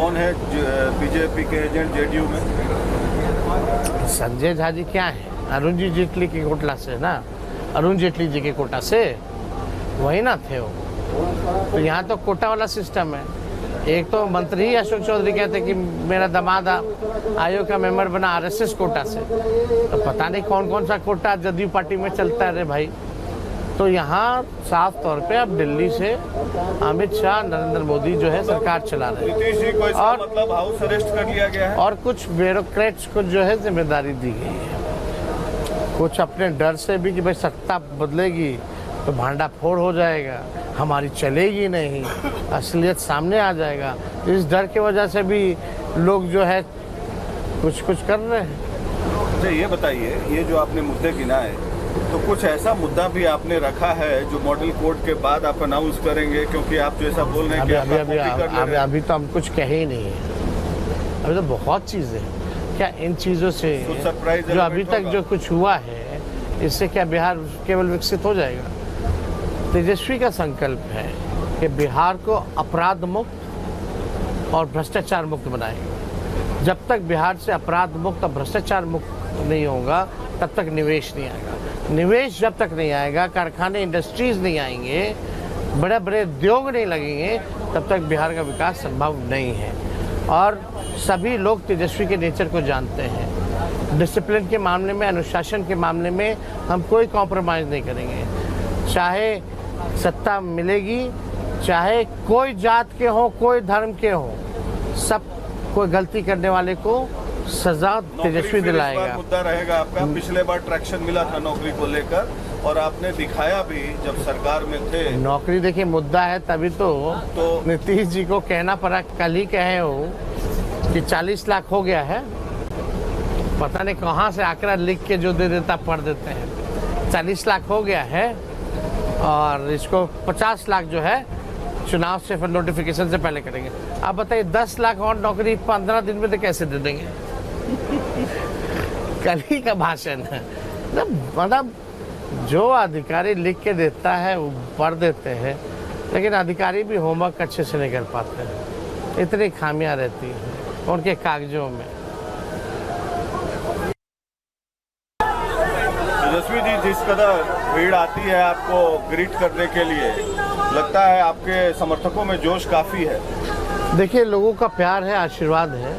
कौन है बीजेपी के एजेंट जेडीयू में? संजय झा जी क्या है? अरुण जी जेटली के कोटा से ना, अरुण जेटली जी के कोटा से वही ना थे वो। तो यहाँ तो कोटा वाला सिस्टम है। एक तो मंत्री ही अशोक चौधरी कहते कि मेरा दामाद आयोग का मेंबर बना आरएसएस कोटा से। तो पता नहीं कौन कौन सा कोटा जदयू पार्टी में चलता है रे भाई। तो यहाँ साफ तौर पे अब दिल्ली से अमित शाह, नरेंद्र मोदी जो है सरकार चला रहे हैं। नीतीश जी को इसका मतलब हाउस अरेस्ट कर लिया गया है और कुछ ब्यूरोक्रेट्स को जो है जिम्मेदारी दी गई है, कुछ अपने डर से भी कि भाई सत्ता बदलेगी तो भांडा फोड़ हो जाएगा, हमारी चलेगी नहीं, असलियत सामने आ जाएगा। इस डर की वजह से भी लोग जो है कुछ कर रहे हैं। अच्छा ये बताइए, ये जो आपने मुद्दे गिनाए तो कुछ ऐसा मुद्दा भी आपने रखा है जो मॉडल कोड के बाद आप अनाउंस करेंगे? क्योंकि आप जो ऐसा बोल रहे हैं कि अभी तो हम कुछ कहे ही नहीं है। अभी तो बहुत चीज़ें हैं। क्या इन चीज़ों से जो अभी तक जो कुछ हुआ है इससे क्या बिहार केवल विकसित हो जाएगा? तेजस्वी का संकल्प है कि बिहार को अपराध मुक्त और भ्रष्टाचार मुक्त बनाएगा। जब तक बिहार से अपराध मुक्त और भ्रष्टाचार मुक्त नहीं होगा तब तक निवेश नहीं आएगा। निवेश जब तक नहीं आएगा, कारखाने इंडस्ट्रीज नहीं आएंगे, बड़े बड़े उद्योग नहीं लगेंगे, तब तक बिहार का विकास संभव नहीं है। और सभी लोग तेजस्वी के नेचर को जानते हैं। डिसिप्लिन के मामले में, अनुशासन के मामले में हम कोई कॉम्प्रोमाइज़ नहीं करेंगे। चाहे सत्ता मिलेगी, चाहे कोई जात के हो, कोई धर्म के हो, सब कोई गलती करने वाले को सजा तेजस्वी दिलाएगा। मुद्दा रहेगा आपका। पिछले बार ट्रैक्शन मिला था नौकरी को लेकर और आपने दिखाया भी जब सरकार में थे। नौकरी देखिए मुद्दा है, तभी तो नीतीश जी को कहना पड़ा। कल ही कहे हो कि 40 लाख हो गया है, पता नहीं कहाँ से आंकड़ा लिख के जो दे देता पढ़ देते हैं। 40 लाख हो गया है और इसको 50 लाख जो है चुनाव से फिर नोटिफिकेशन से पहले करेंगे। आप बताइए 10 लाख और नौकरी 15 दिन में तो कैसे दे देंगे? कल ही का भाषण है। मतलब जो अधिकारी लिख के देता है वो पढ़ देते हैं, लेकिन अधिकारी भी होमवर्क अच्छे से नहीं कर पाते हैं। इतनी खामियां रहती हैं उनके कागजों में। तेजस्वी जी, जिस कदर भीड़ आती है आपको ग्रीट करने के लिए, लगता है आपके समर्थकों में जोश काफ़ी है? देखिए, लोगों का प्यार है, आशीर्वाद है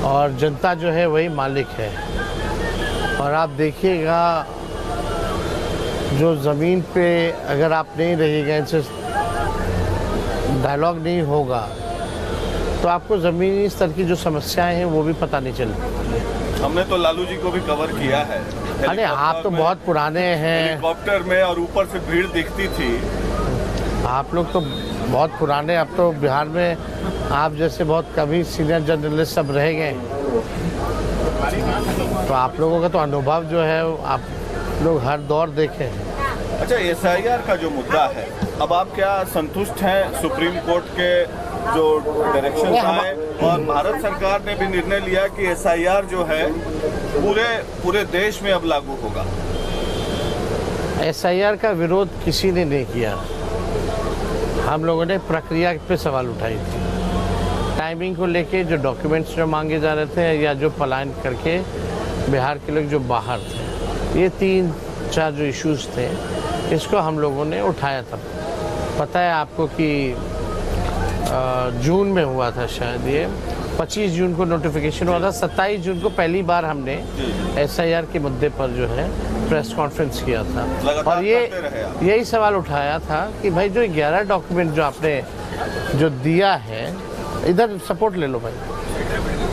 और जनता जो है वही मालिक है। और आप देखिएगा जो ज़मीन पे अगर आप नहीं रहिएगा, इनसे डायलॉग नहीं होगा तो आपको ज़मीनी स्तर की जो समस्याएं हैं वो भी पता नहीं चलती। हमने तो लालू जी को भी कवर किया है। अरे आप तो बहुत पुराने हैं। हेलीकॉप्टर में और ऊपर से भीड़ दिखती थी। आप लोग तो बहुत पुराने, अब तो बिहार में आप जैसे बहुत कभी सीनियर जर्नलिस्ट सब रह गए, तो आप लोगों का तो अनुभव जो है आप लोग हर दौर देखे हैं। अच्छा, एसआईआर का जो मुद्दा है, अब आप क्या संतुष्ट हैं सुप्रीम कोर्ट के जो डायरेक्शन आए और भारत सरकार ने भी निर्णय लिया कि एसआईआर जो है पूरे देश में अब लागू होगा? एसआईआर का विरोध किसी ने नहीं किया। हम लोगों ने प्रक्रिया पे सवाल उठाई थी, टाइमिंग को लेके, जो डॉक्यूमेंट्स जो मांगे जा रहे थे या जो पलायन करके बिहार के लोग जो बाहर थे, ये 3-4 जो इश्यूज थे, इसको हम लोगों ने उठाया था। पता है आपको कि जून में हुआ था शायद, ये 25 जून को नोटिफिकेशन हुआ था। 27 जून को पहली बार हमने एसआईआर के मुद्दे पर जो है प्रेस कॉन्फ्रेंस किया था और यही सवाल उठाया था कि भाई जो 11 डॉक्यूमेंट जो आपने जो दिया है, इधर सपोर्ट ले लो भाई,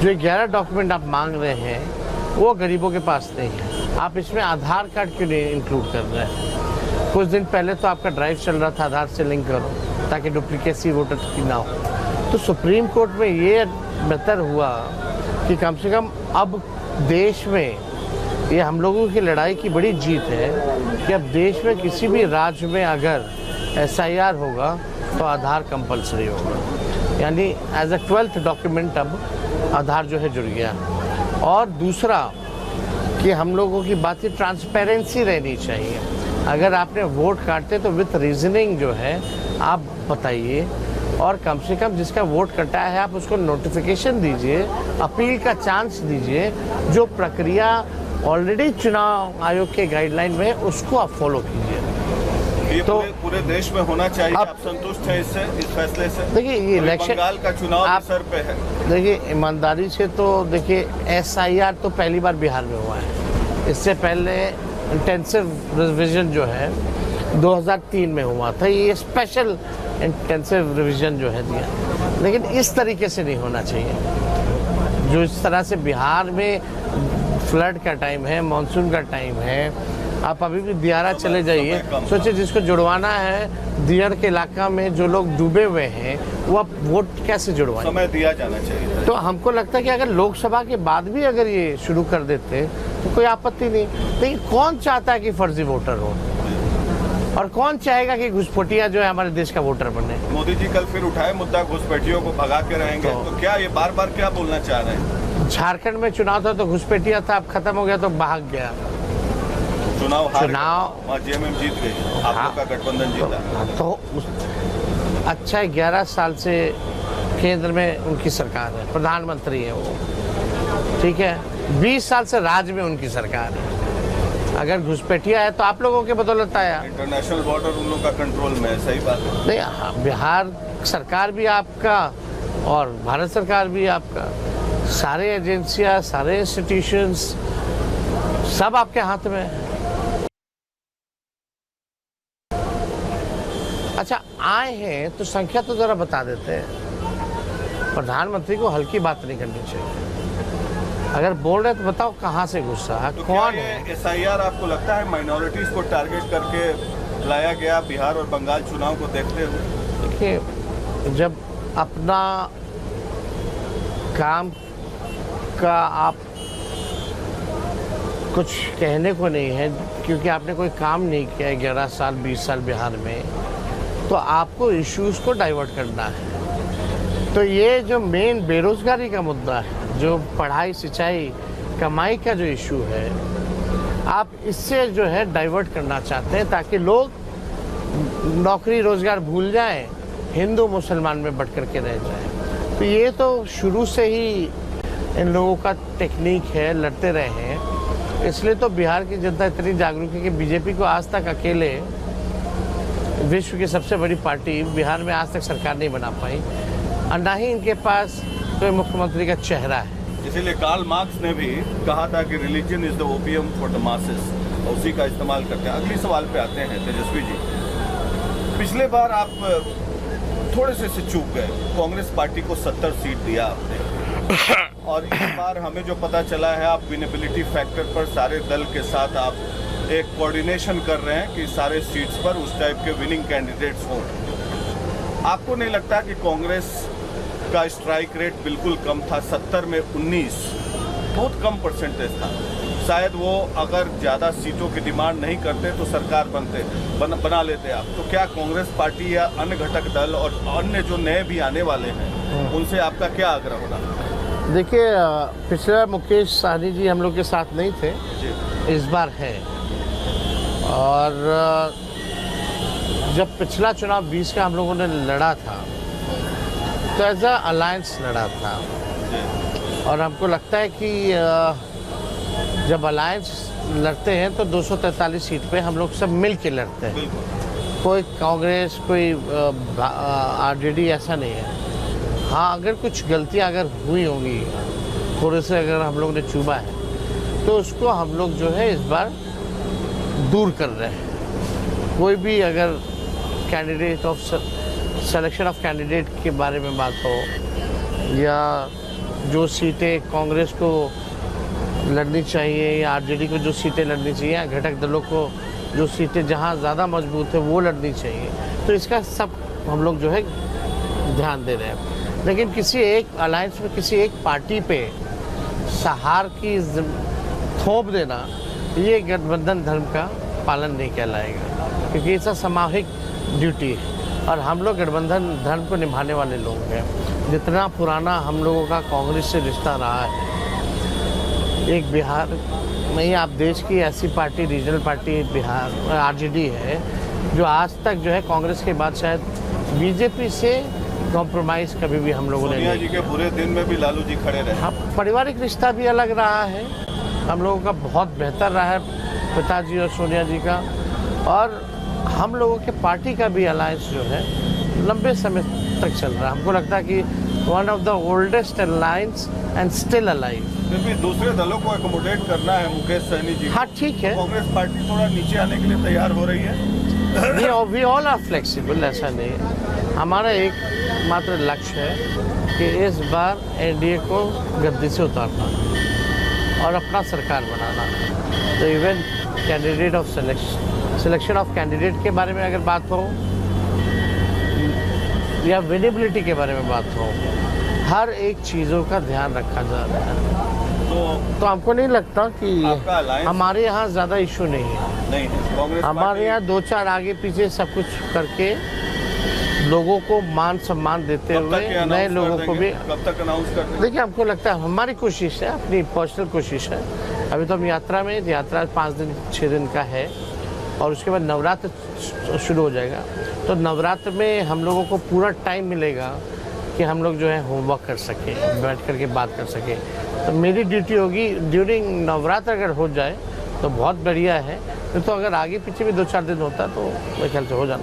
जो 11 डॉक्यूमेंट आप मांग रहे हैं वो गरीबों के पास नहीं है। आप इसमें आधार कार्ड क्यों नहीं इंक्लूड कर रहे हैं? कुछ दिन पहले तो आपका ड्राइव चल रहा था, आधार से लिंक करो ताकि डुप्लीकेसी वोटर की ना हो। तो सुप्रीम कोर्ट में ये बेहतर हुआ कि कम से कम अब देश में, ये हम लोगों की लड़ाई की बड़ी जीत है कि अब देश में किसी भी राज्य में अगर एसआईआर होगा तो आधार कंपलसरी होगा, यानी एज अ 12th डॉक्यूमेंट अब आधार जो है जुड़ गया। और दूसरा कि हम लोगों की बात ट्रांसपेरेंसी रहनी चाहिए। अगर आपने वोट काटे तो विथ रीजनिंग जो है आप बताइए और कम से कम जिसका वोट कटा है आप उसको नोटिफिकेशन दीजिए, अपील का चांस दीजिए। जो प्रक्रिया ऑलरेडी चुनाव आयोग के गाइडलाइन में है उसको आप फॉलो कीजिए। ये तो पूरे देश में होना चाहिए। आप संतुष्ट हैं इससे, इस फैसले से? देखिए ये इलेक्शन बंगाल का चुनाव आप सर पे है। देखिए ईमानदारी से तो देखिए SIR तो पहली बार बिहार में हुआ है। इससे पहले इंटेंसिव रिवीजन जो है 2003 में हुआ था। ये स्पेशल इंटेंसिव रिवीजन जो है दिया, लेकिन इस तरीके से नहीं होना चाहिए। जो इस तरह से बिहार में फ्लड का टाइम है, मानसून का टाइम है, आप अभी भी दियारा चले जाइए, सोचिए जिसको जुड़वाना है दियर के इलाका में जो लोग डूबे हुए हैं वो अब वोट कैसे जुड़वाएं? समय दिया जाना चाहिए। तो हमको लगता है कि अगर लोकसभा के बाद भी अगर ये शुरू कर देते तो कोई आपत्ति नहीं। लेकिन कौन चाहता है कि फर्जी वोटर हो, और कौन चाहेगा कि घुसपैठिया जो है हमारे देश का वोटर बने? मोदी जी कल फिर उठाए मुद्दा, घुसपैठियों को भगा के रहेंगे, तो क्या ये बार बार क्या बोलना चाह रहे हैं? झारखंड में चुनाव था तो घुसपैठिया था, अब खत्म हो गया तो भाग गया। चुनाव JMM जीत गई, आप लोग का गठबंधन जीता। तो अच्छा 11 साल से केंद्र में उनकी सरकार है, प्रधानमंत्री है वो, ठीक है। 20 साल से राज्य में उनकी सरकार है। अगर घुसपैठिया है तो आप लोगों के बदौलत आया। इंटरनेशनल बॉर्डर उन लोग का कंट्रोल में है, सही बात है। नहीं, बिहार सरकार भी आपका और भारत सरकार भी आपका, सारे एजेंसियां, सारे इंस्टीट्यूशंस सब आपके हाथ में है। अच्छा आए हैं तो संख्या तो जरा बता देते हैं। प्रधानमंत्री को हल्की बात नहीं करनी चाहिए। अगर बोल रहे तो बताओ कहाँ से घुसा है, तो कौन ये है? SIR आपको लगता है माइनॉरिटीज को टारगेट करके लाया गया बिहार और बंगाल चुनाव को देखते हुए? देखिए जब अपना काम का आप कुछ कहने को नहीं है, क्योंकि आपने कोई काम नहीं किया है 11 साल 20 साल बिहार में, तो आपको इश्यूज को डाइवर्ट करना है। तो ये जो मेन बेरोजगारी का मुद्दा है, जो पढ़ाई सिंचाई कमाई का जो इशू है, आप इससे जो है डाइवर्ट करना चाहते हैं ताकि लोग नौकरी रोजगार भूल जाएं, हिंदू मुसलमान में बट करके रह जाएं। तो ये तो शुरू से ही इन लोगों का टेक्निक है, लड़ते रहे हैं। इसलिए तो बिहार की जनता इतनी जागरूक है कि बीजेपी को आज तक अकेले विश्व की सबसे बड़ी पार्टी बिहार में आज तक सरकार नहीं बना पाई, और ना ही इनके पास कोई मुख्यमंत्री का चेहरा है। इसीलिए कार्ल मार्क्स ने भी कहा था कि religion is the opium for the masses, और उसी का इस्तेमाल करते हैं। अगली सवाल पे आते हैं तेजस्वी जी। पिछले बार आप थोड़े से चूक गए, कांग्रेस पार्टी को 70 सीट दिया आपने, और इस बार हमें जो पता चला है आप विनेबिलिटी फैक्टर पर सारे दल के साथ आप एक कोऑर्डिनेशन कर रहे हैं कि सारे सीट्स पर उस टाइप के विनिंग कैंडिडेट्स हों। आपको नहीं लगता कि कांग्रेस का स्ट्राइक रेट बिल्कुल कम था? 70 में 19 बहुत कम परसेंटेज था। शायद वो अगर ज़्यादा सीटों की डिमांड नहीं करते तो सरकार बना लेते आप। तो क्या कांग्रेस पार्टी या अन्य घटक दल और अन्य जो नए भी आने वाले हैं उनसे आपका क्या आग्रह होगा? देखिए पिछला मुकेश सहनी जी हम लोग के साथ नहीं थे, इस बार है। और जब पिछला चुनाव 20 का हम लोगों ने लड़ा था तो एज अ अलायंस लड़ा था, और हमको लगता है कि जब अलायंस लड़ते हैं तो 243 सीट पे हम लोग सब मिल के लड़ते हैं। कोई कांग्रेस कोई RJD ऐसा नहीं है। हाँ अगर कुछ गलतियां अगर हुई होंगी, थोड़े से अगर हम लोग ने चूमा है तो उसको हम लोग जो है इस बार दूर कर रहे हैं। कोई भी अगर candidate of selection of candidate के बारे में बात हो, या जो सीटें कांग्रेस को लड़नी चाहिए या RJD को जो सीटें लड़नी चाहिए, या घटक दलों को जो सीटें जहां ज़्यादा मजबूत है वो लड़नी चाहिए, तो इसका सब हम लोग जो है ध्यान दे रहे हैं। लेकिन किसी एक अलायंस में किसी एक पार्टी पे सहार की थोप देना, ये गठबंधन धर्म का पालन नहीं कहलाएगा, क्योंकि ऐसा सामूहिक ड्यूटी है और हम लोग गठबंधन धर्म को निभाने वाले लोग हैं। जितना पुराना हम लोगों का कांग्रेस से रिश्ता रहा है, एक बिहार में ही आप देश की ऐसी party, regional party Bihar RJD है जो आज तक जो है कांग्रेस के बाद शायद बीजेपी से कॉम्प्रोमाइज़ कभी भी हम लोगों ने सोनिया नहीं जी के बुरे दिन में भी लालू जी खड़े रहे। हाँ, पारिवारिक रिश्ता भी अलग रहा है, हम लोगों का बहुत बेहतर रहा है पिताजी और सोनिया जी का, और हम लोगों के पार्टी का भी अलायंस जो है लंबे समय तक चल रहा है। हमको लगता है कि one of the oldest alliance and still alive. फिर भी दूसरे दलों को एकोमोडेट करना है मुकेश सहनी जी। हाँ ठीक है, कांग्रेस पार्टी थोड़ा नीचे आने के लिए तैयार हो रही है। वी ऑल आर फ्लेक्सिबल, ऐसा नहीं है। हमारा एक मात्र लक्ष्य है कि इस बार एनडीए को गद्दी से उतारना और अपना सरकार बनाना। तो even candidate of selection of candidate के बारे में अगर बात हो या विनेबिलिटी के बारे में बात हो, हर एक चीज़ों का ध्यान रखा जा रहा है। तो हमको नहीं लगता कि हमारे यहाँ ज़्यादा इशू नहीं है। नहीं है कांग्रेस हमारे यहाँ 2-4 आगे पीछे सब कुछ करके लोगों को मान सम्मान देते हुए नए लोगों को भी। कब तक अनाउंस करते हैं? देखिए, हमको लगता है हमारी कोशिश है, अपनी पर्सनल कोशिश है। अभी तो हम यात्रा 5 दिन 6 दिन का है, और उसके बाद नवरात्र शुरू हो जाएगा। तो नवरात्र में हम लोगों को पूरा टाइम मिलेगा कि हम लोग जो है होमवर्क कर सकें, बैठ कर के बात कर सकें। तो मेरी ड्यूटी होगी ड्यूरिंग नवरात्र, अगर हो जाए तो बहुत बढ़िया है, तो अगर आगे पीछे भी 2-4 दिन होता तो मेरे ख्याल से हो जाना।